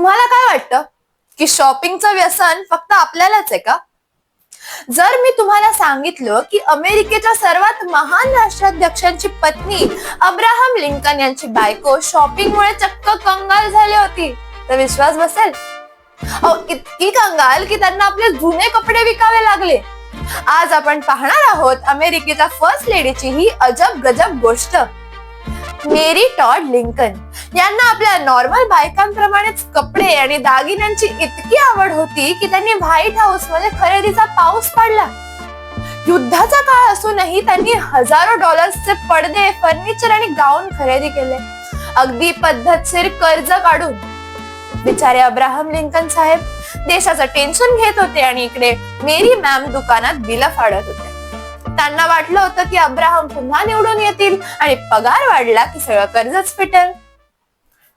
तुम्हाला काय वाटतं की शॉपिंगचं व्यसन फक्त आपल्यालाच आहे का? जर मी तुम्हाला सांगितलं की अमेरिकेच्या सर्वात महान राष्ट्राध्यक्षांची पत्नी अब्राहम लिंकन यांची बायको शॉपिंगमुळे चक्क कंगाल झाली होती, तर विश्वास बसेल? इतकी कंगाल की त्यांना आपले जुने कपडे विकावे लागले. आज आपण पाहणार आहोत अमेरिकेच्या फर्स्ट लेडीची ही अजब गजब गोष्ट. मेरी टॉड लिंकन यांना आपल्या नॉर्मल बायकांप्रमाणेच कपडे आणि दागिन्यांची इतकी आवड होती की त्यांनी व्हाईट हाऊस मध्ये खरेदीचा पाऊस पाडला. युद्धाचा काळ असूनही त्यांनी हजारो डॉलर्सचे पडदे, फर्निचर आणि गाऊन खरेदी केले, अगदी पद्धतशीर कर्ज काढून. बिचारे अब्राहम लिंकन साहेब देशाचं टेन्शन घेत होते आणि इकडे मेरी मॅम दुकानात बिल फाडत होते. त्यांना वाटलं होतं की अब्राहम पुन्हा निवडून येतील आणि पगार वाढला की सगळं कर्जच फिटेल.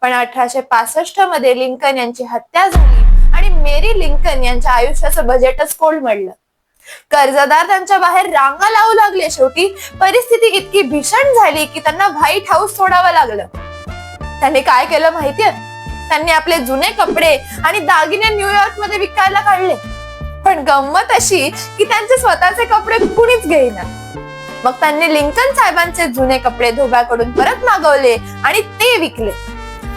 पण 1865 मध्ये लिंकन यांची हत्या झाली आणि मेरी लिंकन यांच्या आयुष्याचं बजेटच कोलमडलं. कर्जदार त्यांच्या बाहेर रांगा लावू लागले. शेवटी परिस्थिती इतकी भीषण झाली की त्यांना व्हाईट हाऊस सोडावं लागलं. त्यांनी काय केलं माहितीये? त्यांनी आपले जुने कपडे आणि दागिने न्यूयॉर्क मध्ये विकायला काढले. पण गंमत अशी की त्यांचे स्वतःचे कपडे कुणीच घेईना. मग त्यांनी लिंकन साहेबांचे जुने कपडे धोब्याकडून परत मागवले आणि ते विकले.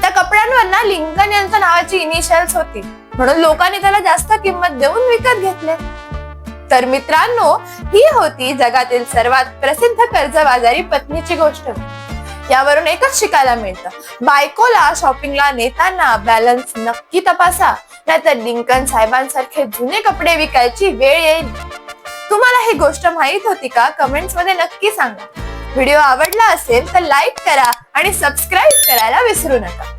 त्या कपड्यांवर ना लिंकन यांच्या नावाची इनिशियल्स होती, म्हणून लोकांनी त्याला जास्त किंमत देऊन विकत घेतले. तर मित्रांनो, ही होती जगातील सर्वात प्रसिद्ध कर्जबाजारी पत्नीची गोष्ट. यावरून एकच शिकायला मिळतं, बायकोला शॉपिंगला नेताना बॅलन्स नक्की तपासा, नाहीतर लिंकन साहेबांसारखे जुने कपडे विकायची वेळ येईल. तुम्हाला ही गोष्ट माहित होती का? कमेंट्स मध्ये नक्की सांगा. व्हिडिओ आवडला असेल तर लाईक करा आणि सबस्क्राईब करायला विसरू नका.